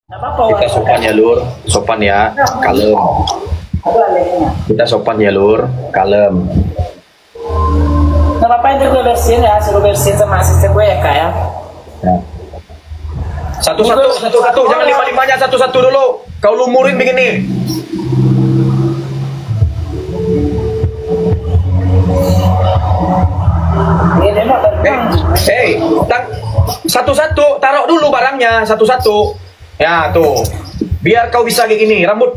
Kita sopan ya lur, sopan ya, kalem. Kita sopan ya lur, kalem. Gak apa-apa, nanti gue bersihin ya, suruh bersihin sama asisten gue ya kak ya. Satu-satu, jangan lima-limanya, satu-satu dulu. Kau lumurin begini. Satu-satu, taruh dulu barangnya, satu-satu. Ya tuh, biar kau bisa kayak gini. Rambut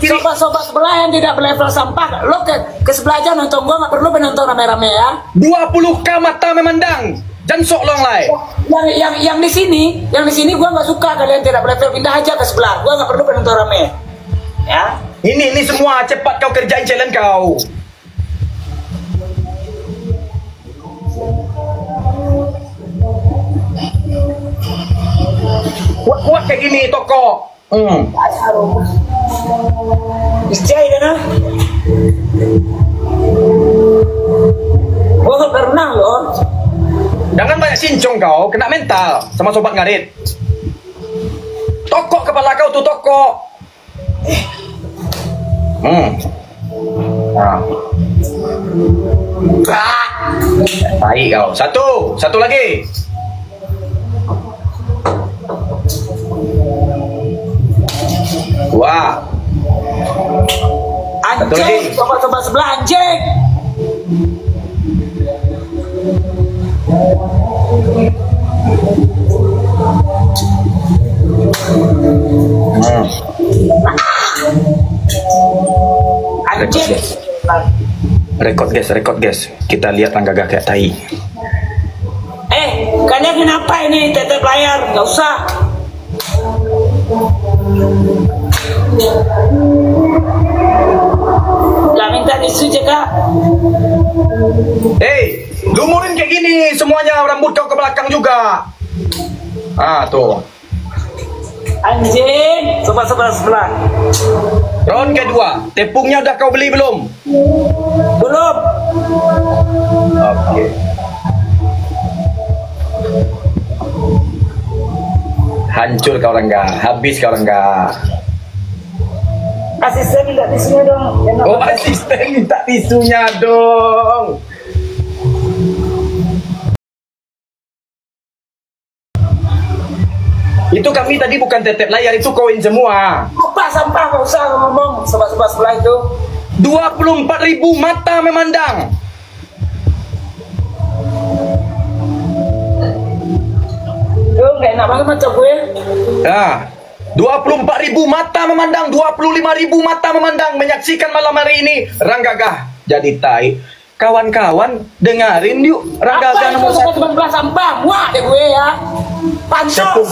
kiri. Sobat-sobat sebelah yang tidak belevel sampah, lo ke sebelah aja nonton gue, nggak perlu menonton rame-rame ya. 20k mata memandang. Jangan sok long lai. Yang di sini gue nggak suka kalian tidak belevel, pindah aja ke sebelah. Gue nggak perlu menonton rame. Ya. Ini semua cepat kau kerjain challenge kau. Kuat kayak gini toko. Iscai dana. Gua nggak pernah loh. Jangan banyak sincong kau, kena mental sama sobat ngarit. Tokok kepala kau tuh tokok. Nah. Baik kau. Satu lagi. Wah. Anjing, sobat-sobat sebelah anjing. Anjing. Rekod guys. Kita lihat Rangga kayak tai. Kalian kenapa ini tetep layar? Gak usah. Gak minta tisu juga. Lumurin kayak gini semuanya, rambut kau ke belakang juga. Tuh. Anjing, sobat-sobat sebelah. Round kedua, tepungnya udah kau beli belum? Belum. Oke. Hancur kau Rangga, habis kau Rangga. Asisten minta tisunya dong. Asisten minta tisunya dong. Itu kami tadi bukan tetep layar, itu koin semua. Apa sampah, gak usah ngomong. Sobat-sobat sebelah itu 24.000 mata memandang. Gak enak banget macam gue. 24.000 mata memandang, 25.000 mata memandang menyaksikan malam hari ini Rangga Gah jadi tai. Kawan-kawan dengerin yuk Rangga Gah nomor 1. Sobat-sobat sampah, muak deh gue ya. Pansos.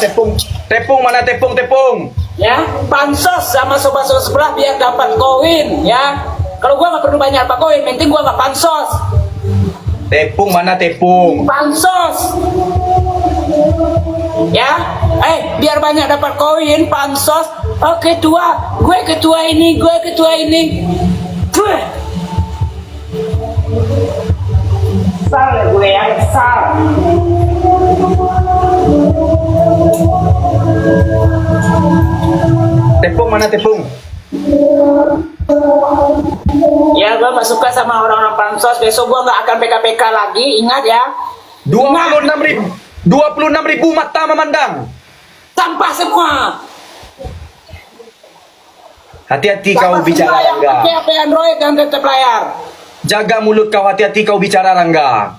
Tepung mana tepung? Ya, pansos sama sobat-sobat sebelah biar dapat koin ya. Kalau gue nggak perlu banyak dapat koin, penting gue nggak pansos. Tepung mana tepung? Pansos. Ya, biar banyak dapat koin, pansos. Oke, gue ketua ini. Kesal gue ya, kesal. Tepung mana tepung? Ya, gue gak suka sama orang-orang pansos. Besok gue gak akan PKPK lagi, ingat ya. 26.000 mata memandang. Sampah semua. Hati-hati kau bicara Rangga. Pakai HP Android dan tetap layar. Jaga mulut kau, hati-hati kau bicara Rangga.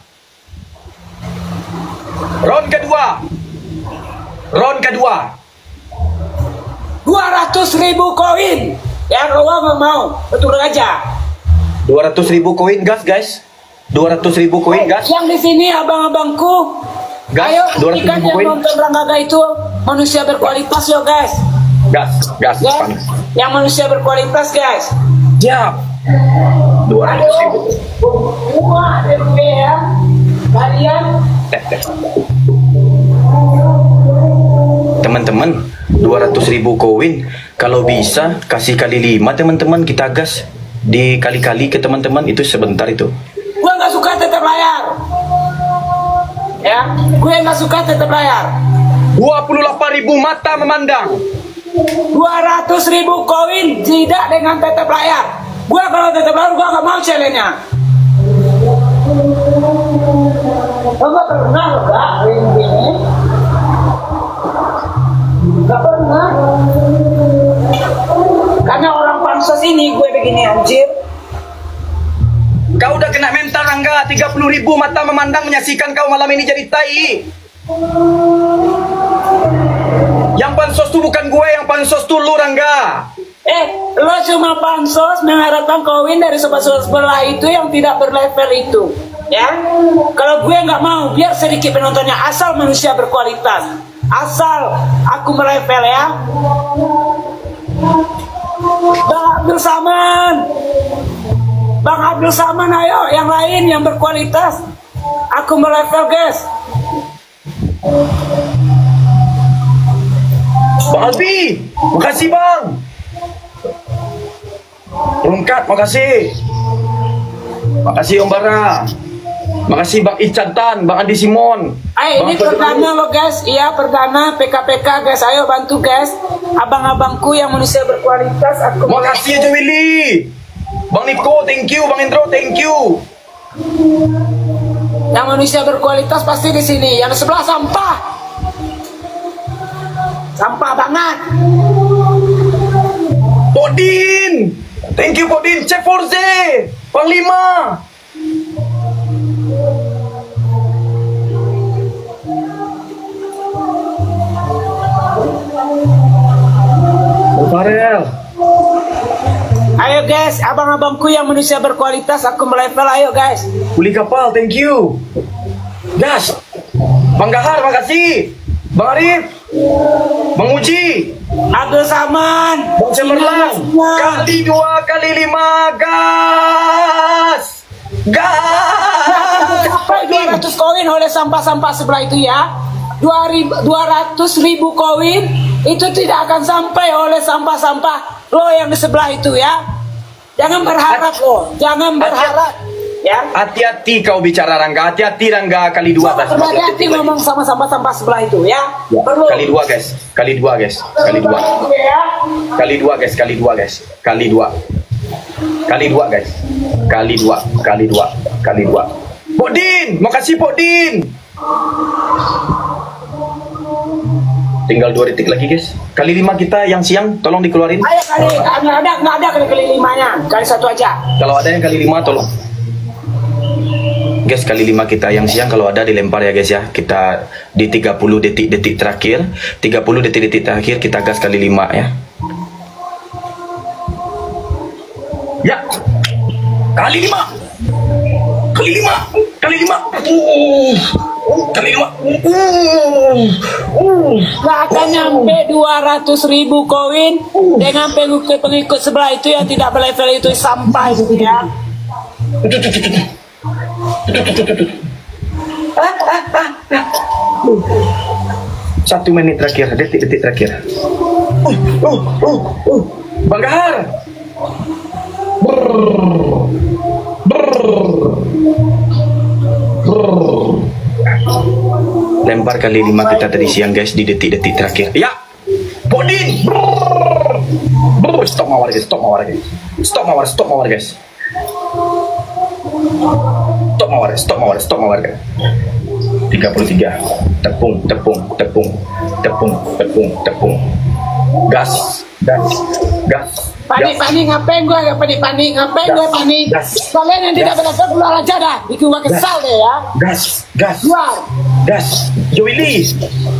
Round kedua. 200.000 koin. Ya kalau nggak mau, betul aja. 200.000 koin gas guys. 200.000 koin gas. Yang di sini abang-abangku. Gas. Ayo 200.000 yang koin. nonton Rangga itu manusia berkualitas yo guys. Gas. Ya, yang manusia berkualitas guys. Siap. 200.000. Wah, ya. Kalian. Teman-teman, 200.000 koin. Kalau bisa kasih kali 5 teman-teman, kita gas. Dikali-kali ke teman-teman itu sebentar itu. Gua nggak suka tetap layar. Ya, gue nggak suka tetap layar. 28.000 mata memandang. 200.000 koin tidak dengan tetap layar. Gua kalau tetap layar gua nggak mau challenge-nya. Kamu pernah nggak ini? Nggak pernah. Karena orang pansos ini gue begini anjir. Kau udah kena mental Rangga. 30.000 mata memandang menyaksikan kau malam ini jadi tai. Yang pansos tuh bukan gue, yang pansos tuh lu Rangga. Lo cuma pansos mengharapkan koin dari sobat-sobat sebelah itu yang tidak berlevel itu, ya. Kalau gue nggak mau, biar sedikit penontonnya, asal manusia berkualitas, asal aku melevel ya. Bang Abdul Saman, Bang Abdul Saman, ayo yang lain yang berkualitas, aku melevel guys. Bang Albi, makasih bang. Rungkat, makasih. Makasih Om Bara. Makasih Bang Ican Tan, Bang Andi Simon. Ini perdana lo guys, iya perdana PKPK guys, ayo bantu guys. Abang-abangku yang manusia berkualitas, aku. Makasih aja Willy. Bang Niko, thank you. Bang Indro, thank you. Yang manusia berkualitas pasti di sini. Yang sebelah sampah. Sampah banget. Podin, thank you Podin. Chef Forze, Panglima. Farel. Ayo guys, abang-abangku yang manusia berkualitas, aku melevel, ayo guys. Kuli kapal, thank you. Gas. Bang Gahar, makasih. Bang Arif, Bang Uji, Abdul Saman, Bang Cemerlang, kali 2 kali 5 gas. Gas. Sampai 200 koin oleh sampah-sampah sebelah itu ya. 200.000 koin itu tidak akan sampai oleh sampah-sampah lo yang di sebelah itu ya. Jangan berharap lo, jangan berharap ya. Hati-hati kau bicara Rangga, hati-hati Rangga, kali 2 guys. Hati-hati ngomong sama sampah-sampah sebelah itu ya. Perlu. Kali 2 guys, kali 2 guys, kali 2. Kali 2 guys, kali 2 guys, kali 2. Kali 2 guys. Kali 2, kali 2, kali 2. Podin, makasih Podin. Tinggal 2 detik lagi guys. Kali 5 kita yang siang tolong dikeluarin. Ayo kali, nggak ada kali 5-nya. Kali 1 aja. Kalau ada yang kali 5 tolong. Guys, kali 5 kita yang siang kalau ada dilempar ya guys ya. Kita di 30 detik-detik terakhir, 30 detik-detik terakhir kita gas kali 5 ya. Ya. Kali 5. Kali 5. Kali 5. Kali 5. Gak akan nyampe 200.000 koin dengan pengikut sebelah itu yang tidak berlevel itu sampai gitu ya. 1 menit terakhir, detik-detik terakhir. Bang Gahar. Lempar kali 5 kita tadi siang guys di detik-detik terakhir. Ya. Podin. Stop mawar guys, stop mawar guys. Stop mawar, stop mawar guys. Stop mawar, stop mawar, stop mawar guys. 33. Tepung, tepung, tepung, tepung, tepung, tepung. Gas, gas, gas. Panik, ngapain gue gak panik, ngapain gue panik. Kalian yang tidak berlevel keluar aja dah, bikin gue kesal deh ya. Gas, gas, Keluar. gas. Jo Willy,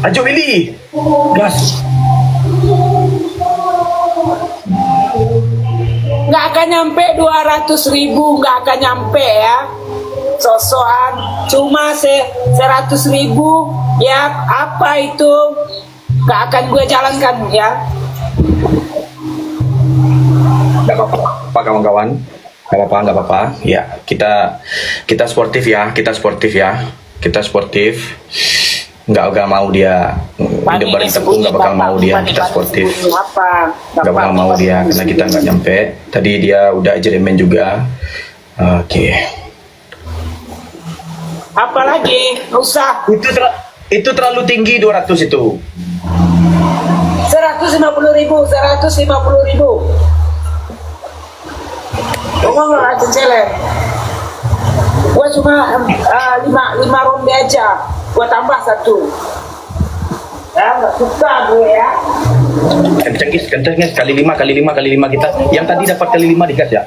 Ajo Willy, gas. Nggak akan nyampe 200.000, nggak akan nyampe ya. Sosokan cuma 100.000 ya, apa itu nggak akan gue jalankan ya. Gak apa-apa kawan-kawan, gak apa-apa ya, kita sportif ya, kita sportif, nggak mau dia debarin tepung, nggak bakal mau dia, kita sportif, nggak bakal mau dia karena kita nggak nyampe. Tadi dia udah jeremen juga. Oke. Apalagi nggak usah. Itu terlalu tinggi 200 itu. 150.000 150.000. Ngomong lah cencelen. Gua cuma 5 ronde aja. Gua tambah 1. Ya, nggak suka gue ya. Kenceng guys, kali 5 kita. Yang tadi dapat kali 5 digas ya.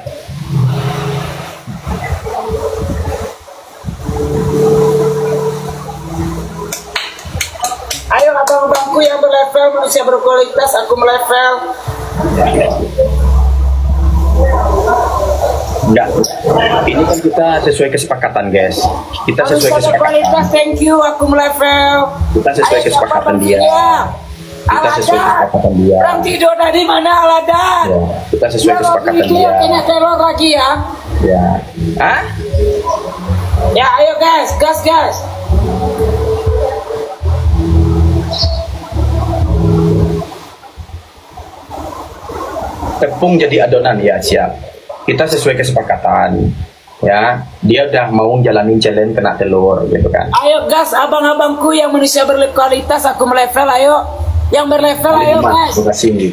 Ayo abang-abangku yang berlevel, manusia berkualitas, aku melevel. Enggak. Ini kan kita sesuai kesepakatan, guys. Kita sesuai Manusia berkualitas, kesepakatan. thank you, aku melevel. Kita sesuai Ayo, kesepakatan siapa dia. Kita sesuai Aladan. kesepakatan dia. Orang tidur dari mana Aladan? Ya, kita sesuai kesepakatan dia. Kena teror lagi ya. Ya. Hah? Ya ayo guys, gas. Tepung jadi adonan ya, siap. Kita sesuai kesepakatan. Ya, dia udah mau jalanin challenge kena telur gitu kan. Ayo gas, abang-abangku yang manusia berkualitas, aku melevel, ayo. Yang berlevel, ayo guys. Terima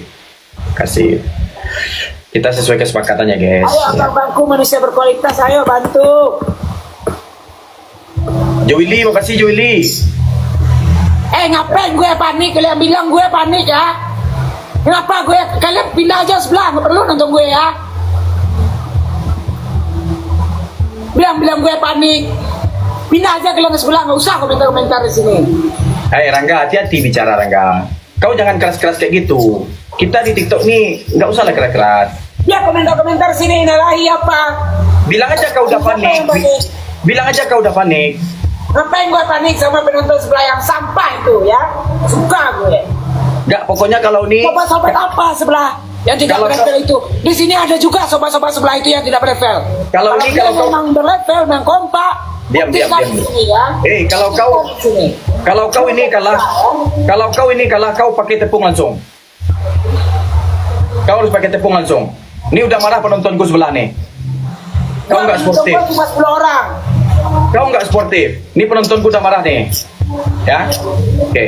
kasih. Kita sesuai kesepakatannya, guys. Ayo abang-abangku manusia berkualitas, ayo bantu. Joili, makasih Joili. Ngapain gue panik? Kalian bilang gue panik ya? Kenapa gue? Kalian pindah aja sebelah, nggak perlu nonton gue ya. Bilang gue panik. Pindah aja kalian ke sebelah, nggak usah komentar-komentar di sini. Hai Rangga, hati-hati bicara Rangga. Kau jangan keras-keras kayak gitu. Kita di TikTok nih nggak usah lah keras-keras. Ya komentar-komentar sini nalahi apa? Bilang aja kau udah panik. Bilang aja kau udah panik. Ngapain gue panik sama penonton sebelah yang sampah itu ya? Suka gue. Nggak, pokoknya kalau ini. Sobat-sobat apa sebelah yang tidak berlevel itu? Di sini ada juga sobat-sobat sebelah itu yang tidak berlevel. Kalau ini kalau kau memang berlevel, memang kompak. diam. Sini, ya. Kalau kau ini kalah, kau pakai tepung langsung. Kau harus pakai tepung langsung. Ini udah marah penontonku sebelah nih. Kau nggak sportif. Cuma 10 orang. Kau nggak sportif. Ini penontonku udah marah nih. Ya, oke.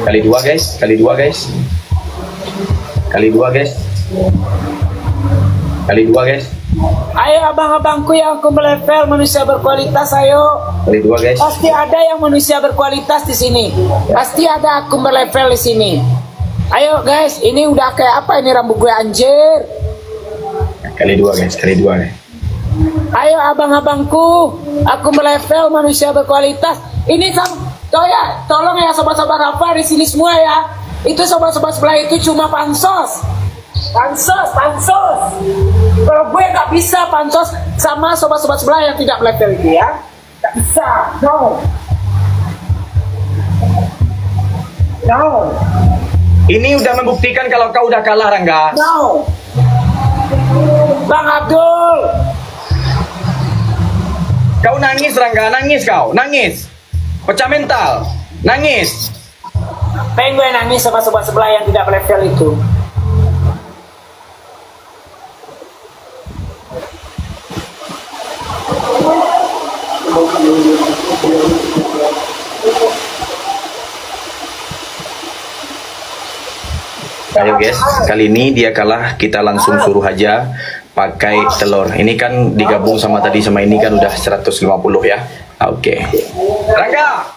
Kali dua guys. Ayo abang-abangku yang aku melevel manusia berkualitas, ayo. Kali dua guys. Pasti ada yang manusia berkualitas di sini. Pasti ada akun berlevel di sini. Ayo guys, ini udah kayak apa ini rambut gue anjir. Kali dua guys. Ayo abang-abangku, aku melevel manusia berkualitas. Ini tolong ya sobat-sobat Rafa di sini semua ya. Itu sobat-sobat sebelah itu cuma pansos. Kalau gue nggak bisa pansos sama sobat-sobat sebelah yang tidak melevel itu ya. Nggak bisa, no. Ini udah membuktikan kalau kau udah kalah Rangga. No. Bang Abdul. Kau nangis Rangga, nangis. Pecah mental, nangis. Pengen gue nangis sama sobat sebelah yang tidak level itu. Ayo guys, kali ini dia kalah, kita langsung suruh aja pakai telur. Ini kan digabung sama tadi sama ini kan udah 150 ya. Oke. Rangga.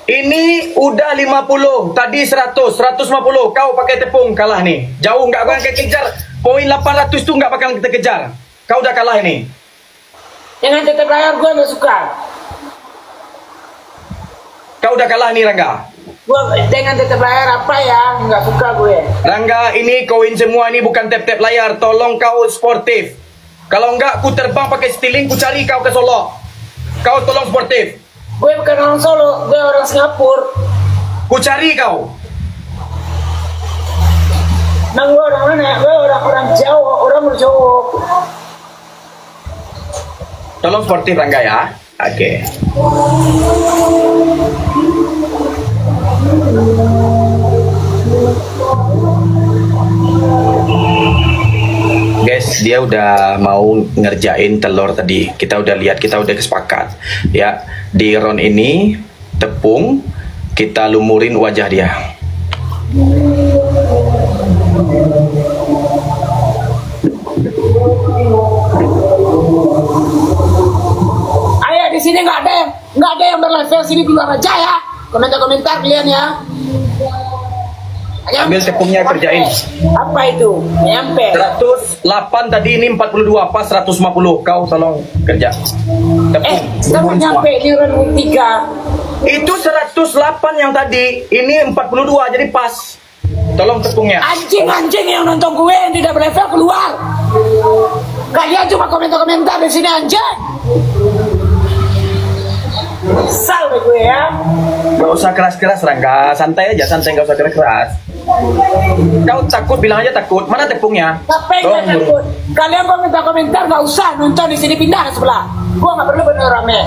Ini udah 50, tadi 150. Kau pakai tepung kalah nih. Jauh nggak akan kejar. Poin 800 tuh nggak bakal kita kejar. Kau udah kalah ini. Jangan tetep layar, gue nggak suka. Kau udah kalah nih Rangga. Gue dengan tetep layar apa ya, nggak suka gue. Rangga, ini koin semua, ini bukan tap-tap layar. Tolong kau sportif. Kalau enggak, ku terbang pakai stiling, ku cari kau ke Solo. Kau tolong sportif. Gue bukan orang Solo, gue orang Singapura. Ku cari kau. Nang gue orang mana? Gue orang Jawa, orang Jawa. Tolong sportif Rangga ya. Oke. Guys, dia udah mau ngerjain telur tadi. Kita udah lihat, kita udah kesepakat. Ya, di round ini tepung kita lumurin wajah dia. Ayo di sini nggak ada yang berlevel sini di luar aja ya. Komentar kalian ya. Ambil tepungnya kerjain. Apa itu? Nyampe. 108 tadi, ini 42 pas 150. Kau tolong kerja. Tepung. Sekarang nyampe di round 3. Itu 108 yang tadi, ini 42 jadi pas. Tolong tepungnya. Anjing yang nonton gue yang tidak berlevel keluar. Kalian cuma komentar di sini anjing. Kesal deh gue ya. Gak usah keras-keras Rangga, santai aja, gak usah keras-keras. Kau takut, bilang aja takut. Mana tepungnya? Tapi nggak takut. Kalian komentar gak usah nonton di sini, pindah ke sebelah. Gua nggak perlu bener rame.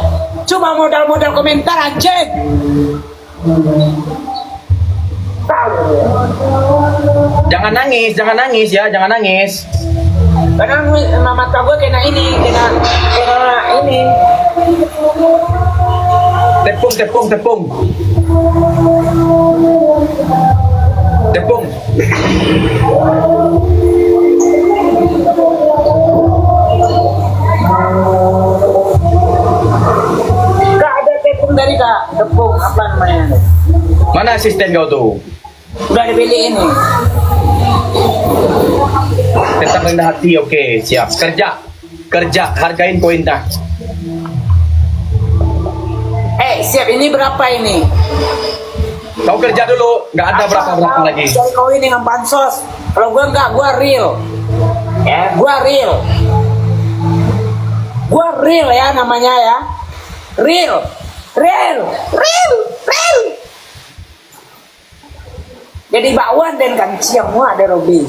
Cuma modal komentar anjing. Jangan nangis ya, jangan nangis. Karena mata gue kena ini. Tepung. Gak ada tepung dari tepung apa namanya? Mana asisten kau tuh? Udah dipilih ini. Tetap rendah hati, oke, siap. Kerja, hargain poin dah. Siap, ini berapa ini? Kau kerja dulu, nggak ada berapa lagi. Dari kau ini dengan bansos. Kalau gue enggak, gue real. Ya, gue real ya namanya ya. Real. Jadi bakwan dan kan siangmu ada Robi.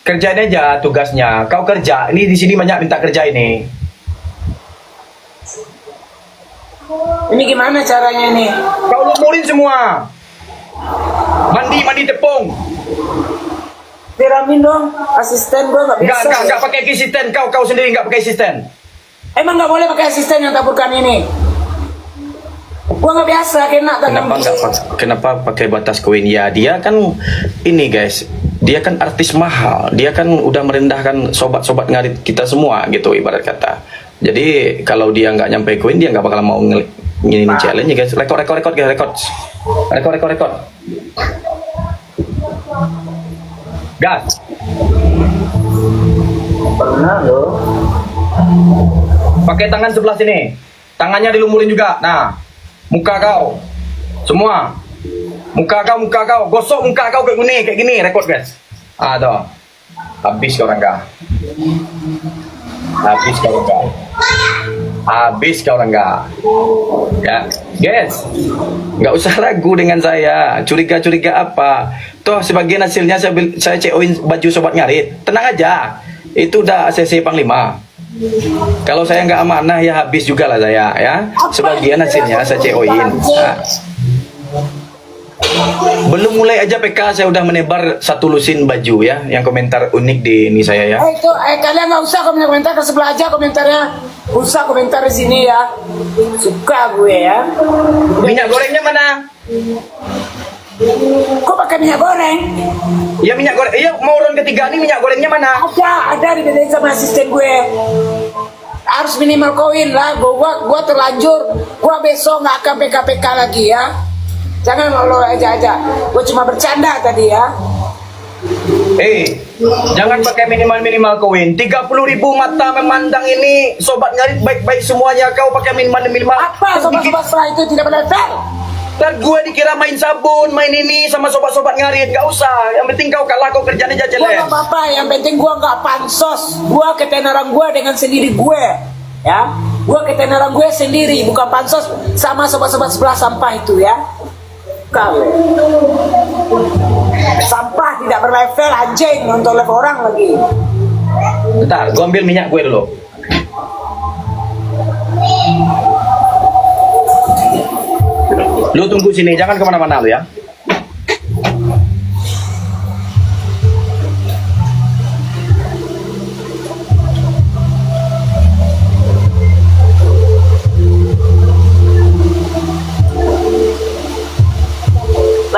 Kerjain aja tugasnya. Kau kerja. Ini di sini banyak minta kerja ini. Ini gimana caranya ini? Kau lumurin semua. Mandi tepung. Diramin dong, asisten gue nggak bisa. Enggak pakai asisten. Kau sendiri nggak pakai asisten. Emang nggak boleh pakai asisten yang taburkan ini? Gue nggak biasa kena tangan. Kenapa pakai batas koin? Ya dia kan ini guys. Dia kan artis mahal. Dia kan udah merendahkan sobat-sobat ngarit kita semua gitu ibarat kata. Jadi kalau dia nggak nyampe koin, dia nggak bakal mau nginin challenge guys. Rekod. Gas. Pernah loh. Pakai tangan sebelah sini. Tangannya dilumurin juga. Nah, muka kau. Semua. Muka kau. Gosok muka kau kayak gini. Rekod guys. Tuh. Habis kau Rangga. Ya, guys. Nggak usah ragu dengan saya. Curiga apa? Toh sebagian hasilnya saya CO-in baju sobat ngarit. Tenang aja. Itu udah ACC Panglima. Kalau saya nggak amanah ya habis juga lah saya ya. Sebagian hasilnya saya CO-in. Nah. Belum mulai aja PK saya udah menebar satu lusin baju ya, yang komentar unik di ini saya ya. Kalian nggak usah komentar ke sebelah aja komentarnya. Usah komentar di sini ya. Suka gue ya. Minyak gorengnya mana? Kok pakai minyak goreng? Ya minyak goreng. Iya mau round ketiga nih minyak gorengnya mana? Ada dibedain sama asisten gue. Harus minimal koin lah. Gue terlanjur. Gue besok nggak akan PK lagi ya. Jangan lo aja. Gue cuma bercanda tadi ya. Jangan pakai minimal koin. 30.000 mata memandang ini. Sobat ngarit baik-baik semuanya. Kau pakai minimal. Apa sobat-sobat setelah itu tidak berlevel? Dan gue dikira main sabun, main ini sama sobat-sobat ngarit. Gak usah. Yang penting kau kalah, kau kerjaan aja Gue gak apa-apa. Yang penting gue gak pansos. Gue ketenaran gue dengan sendiri gue. Ya, gue ketenaran gue sendiri, bukan pansos sama sobat-sobat sebelah sampah itu ya. Sampah tidak berlevel anjing untuk level orang lagi. Bentar, gue ambil minyak gue dulu. Lu tunggu sini, jangan kemana-mana lu ya.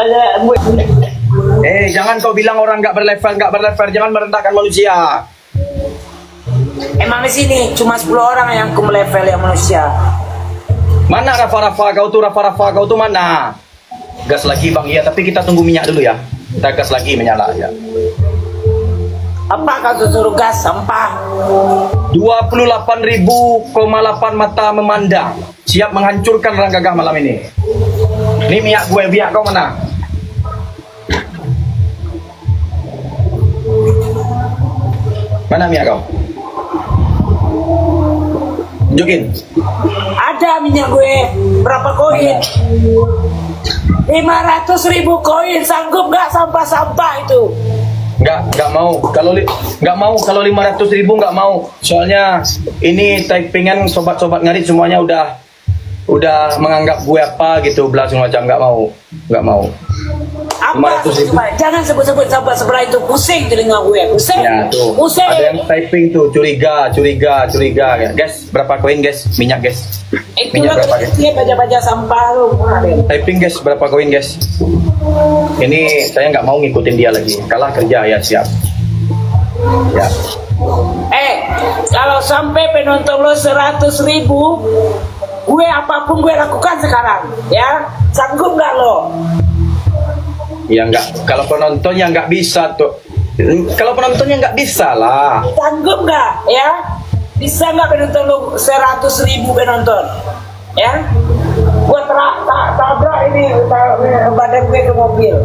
ada gue. Jangan kau bilang orang nggak berlevel, jangan merendahkan manusia. Emang di sini cuma 10 orang yang level yang manusia. Mana Rafa kau tuh mana? Gas lagi bang, iya tapi kita tunggu minyak dulu ya. Kita gas lagi menyala ya. Apa kau suruh gas sampah? 28.000,8 mata memandang. Siap menghancurkan Orang Gagah malam ini. Ini minyak gue, minyak kau mana? Mana minyak kau? Tunjukin. Ada minyak gue. Berapa koin? 500.000 koin. Sanggup nggak sampah-sampah itu? Nggak mau. Kalau 500.000 nggak mau. Soalnya ini typingan sobat-sobat ngarit semuanya udah menganggap gue apa gitu, belas macam. Nggak mau. Apa? Jangan sebut-sebut sahabat sebelah itu, pusing telinga gue, pusing. Ya, tuh. Pusing. Ada yang typing tuh, curiga. Ya. Guys, berapa koin guys? Minyak guys. Minyak berapa guys? Dia baca-baca sampah lu. Typing guys, berapa koin guys? Ini saya nggak mau ngikutin dia lagi. Kalah kerja ya, siap. Ya. Kalau sampai penonton lo 100.000, gue apapun gue lakukan sekarang, ya. Sanggup nggak lo? Ya nggak. Kalau penontonnya nggak bisa tuh. Kalau penontonnya nggak bisa lah. Sanggup nggak, ya? Bisa nggak penonton lo 100.000 penonton, ya? Gue tabrak ini badan gue ke mobil,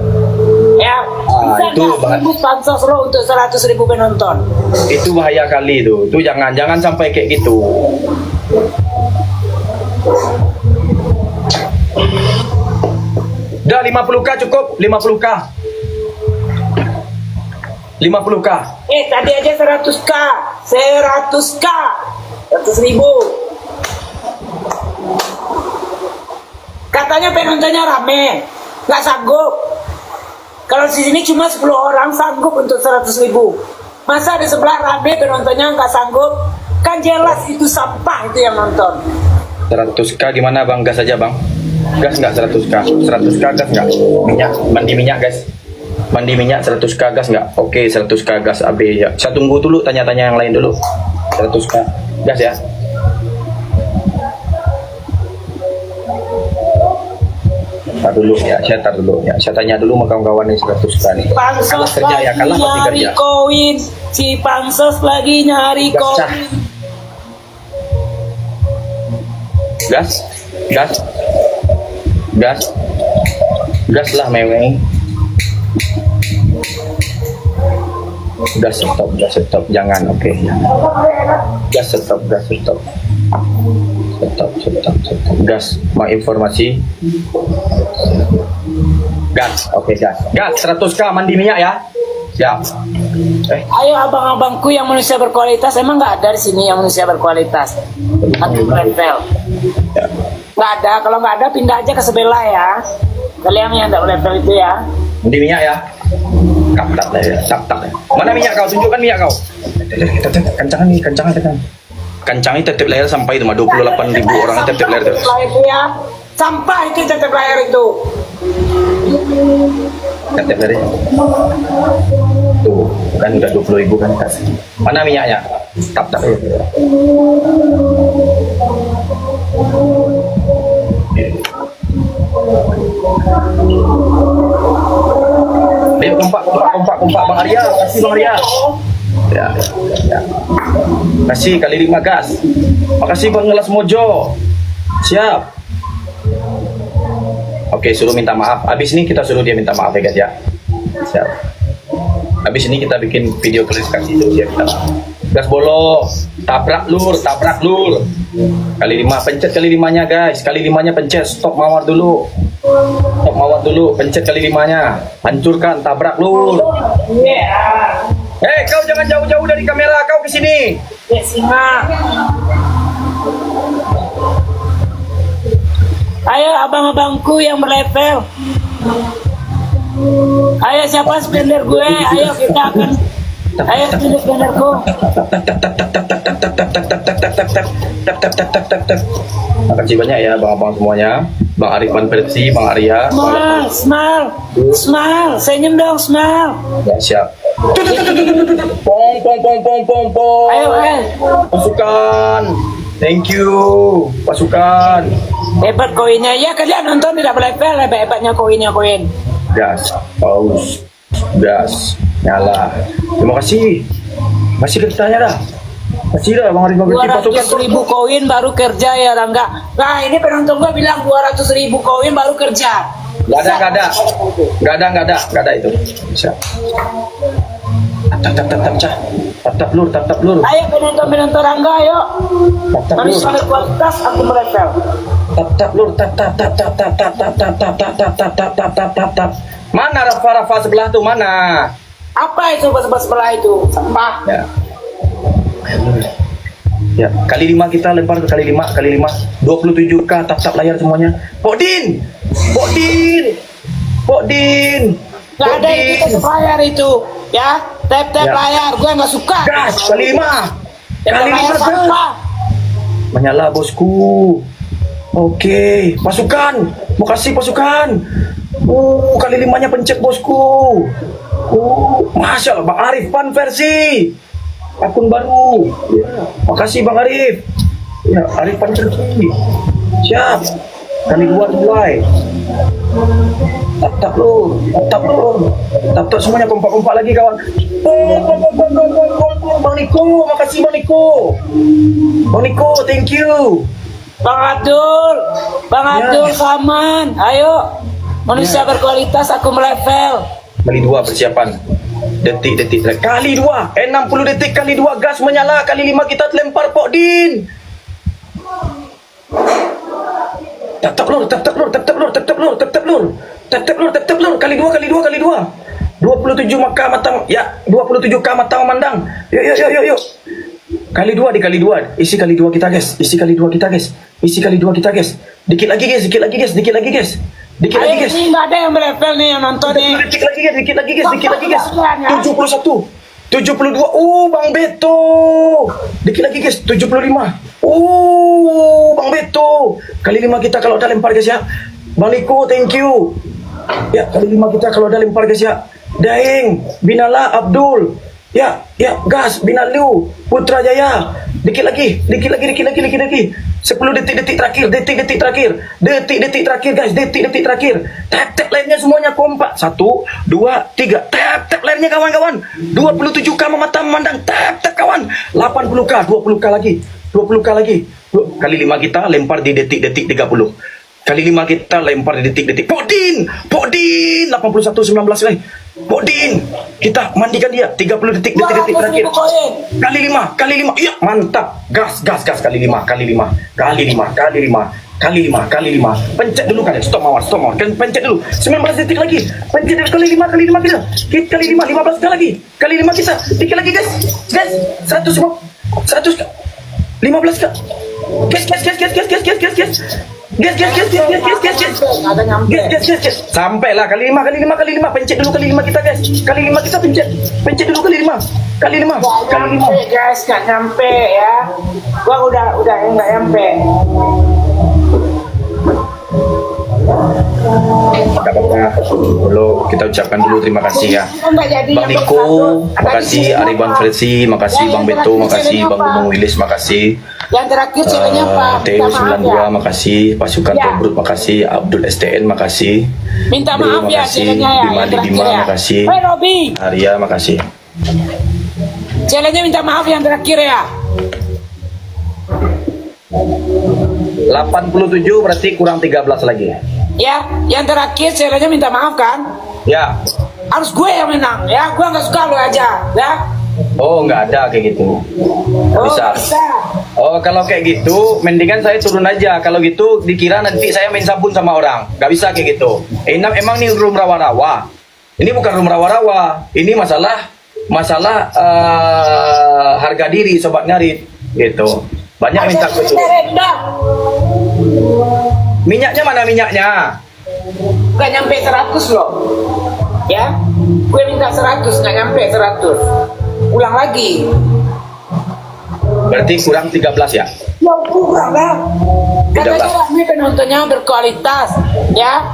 ya? Bisa nggak sanggup pansos lo untuk 100.000 penonton? Itu bahaya kali tuh. Tuh jangan sampai kayak gitu. Udah 50k cukup, 50k. 50k. Tadi aja 100k. 100.000. Katanya penontonnya rame, nggak sanggup. Kalau di sini cuma 10 orang sanggup untuk 100.000. Masa di sebelah rame penontonnya nggak sanggup? Kan jelas itu sampah itu yang nonton. 100k gimana bang? Gas aja bang. Gas nggak 100k? 100k gas nggak? Minyak, mandi minyak guys. Mandi minyak 100k gas nggak? Oke 100k gas AB ya. Saya tunggu dulu, tanya-tanya yang lain dulu. 100k gas ya. Tar dulu ya, saya tanya dulu sama kawan-kawan nih 100k nih. Kalah kerja ya, kalah pasti kerja. Koin, si Pansos lagi nyari koin. Gas lah meweng. Gas stop, jangan, oke. Gas stop. Gas, mau informasi. Gas, oke gas. Gas 100k mandi minyak ya. Siap. Ayo abang-abangku yang manusia berkualitas, emang nggak ada di sini yang manusia berkualitas? Atau level? Nggak ada. Kalau nggak ada pindah aja ke sebelah ya. Kalian yang nggak level itu ya. Mandi minyak ya. Kaptak ya. Mana minyak kau? Tunjukkan minyak kau. Kencangan. Kencangnya tetep layar sampai itu mah 28.000 orang tetep layar terus. Itu ya. Sampah itu tetep layar itu. Tetep layar. Tuh, kan udah 20.000 kan kasih. Mana minyaknya? Tak. Ayo kompak Bang Arya, kasih Bang Arya. Ya. Kasih kali 5 gas. Makasih Bang Ngelas Mojo. Siap. Oke, suruh minta maaf. Habis ini kita suruh dia minta maaf ya guys ya. Siap. Habis ini kita bikin video klarifikasi itu dia minta maaf. Gas bolo, tabrak lur. Kali 5, pencet kali 5-nya guys. Kali 5-nya pencet, stop mawar dulu. Pencet kali 5-nya. Hancurkan, tabrak lur. Kau jangan jauh-jauh dari kamera, kau ke sini. Ya, singa. Ayo abang-abangku yang berlevel. Ayo siapa spender gue? Ayo kita akan. Ayo spenderku. Makasih banyak ya abang-abang semuanya. Bang Arifan versi, Bang Arya. Smile, senyum dong, smile. Ya, siap. Pong. Ayo, Pasukan. Thank you, pasukan. Hebat koinnya. Ya, kalian nonton tidak level, hebatnya koinnya. Gas, paus, gas, nyala. Terima kasih. Masih ketanya dah. Masih dah Bang Arifan versi pasukan. 200.000 koin baru kerja ya, Rangga. Nah, ini penonton gua bilang 200.000 koin baru kerja. Gak ada itu. Bisa. Tap lur. Ayo penonton Rangga, ayo. Manusia berkualitas aku melevel. Tap lur. Mana Rafa sebelah tuh mana? Apa itu sebelah itu? Sampah. Ya, kali 5 kita lempar ke kali 5. 27k tap layar semuanya. Podin. Gak ada itu tap layar itu, ya. Tap layar, gue nggak suka. Gas kali 5. Kali 5 sampah. Menyala bosku. Oke, pasukan. Makasih pasukan. Kali 5-nya pencet bosku. Masya Allah, Bang Arifan versi. Akun baru. Ya. Makasih Bang Arif. Ya, Arifan versi. Siap. Kali 2 mulai. Tap semuanya, kompak lagi kawan. Bang Niko, makasih Bang Niko. Bang Niko, thank you. Bang Abdul Saman, ayo. Manusia berkualitas aku melevel. Kali 2 persiapan. Detik kali 2, 60 detik kali 2, gas menyala. Kali 5 kita lempar Pokdin. Tap lur. Kali 2. 27 maka matang. Ya, 27k mata memandang. Yuk. Kali 2 di kali 2. Isi kali 2 kita, guys. Dikit lagi, guys. Dikit lagi, guys. Ini nggak ada yang melevel nih yang nonton nih. Dikit lagi, guys. 71. 72. Bang Beto. Dikit lagi, guys. 75. Bang Beto. Kali 5 kita kalau udah lempar, guys ya. Bang Niko, thank you. Ya, kali 5 kita kalau udah lempar, guys ya. Daeng, Binala, Abdul. Ya, gas, Binalu, Putra Jaya. Dikit lagi. 10 detik terakhir. Detik terakhir, guys. Detik terakhir. Tap lainnya semuanya kompak. 1, 2, 3. Tap lainnya kawan-kawan. 27k memata memandang. Tap kawan. 80k, 20k lagi. Kali 5 kita lempar di detik 30. Kali 5 kita lempar di detik. Podin 81-19 Podin, kita mandikan dia 30 detik terakhir. Kali 5. Iya, mantap. Gas kali 5. Pencet dulu kalian. Stop mawar. Kan pencet dulu. 19 detik lagi. Pencet kali 5 kita. Kali 5, 15 kali lagi. Kali 5 kita. Dikit lagi, guys. 100 15 kali. Gas. Sampai lah kali 5. Pencet dulu kali 5 kita, guys. Kali 5 kita pencet dulu kali 5. Guys, nggak nyampe ya. Gua udah nggak nyampe. Dulu kita ucapkan dulu terima kasih ya Bang Niko, makasih Arifan versi, makasih Bang Beto, makasih Bang Gunung Willis, makasih yang terakhir ceweknya Pak TU92, makasih Pasukan Tobruk, makasih Abdul STN, makasih minta maaf ya ceweknya ya, Bima, makasih Arya, makasih ceweknya minta maaf yang terakhir ya. 87 berarti kurang 13 lagi. Ya, yang terakhir ceweknya minta maaf kan? Ya. Harus gue yang menang ya, gue nggak suka lu aja, ya. Oh, nggak ada kayak gitu. Bisa. Oh, kalau kayak gitu, mendingan saya turun aja. Kalau gitu dikira nanti saya main sabun sama orang. Nggak bisa kayak gitu. Emang nih room rawa-rawa. Ini bukan room rawa-rawa. Ini masalah harga diri sobat ngarit gitu. Banyak minta gitu. Minyaknya mana minyaknya? Gak nyampe 100 loh. Ya, gue minta 100, gak nyampe 100. Ulang lagi. Berarti kurang 13 ya? Ya kurang lah. Tidak Katanya lah. kami penontonnya berkualitas, ya.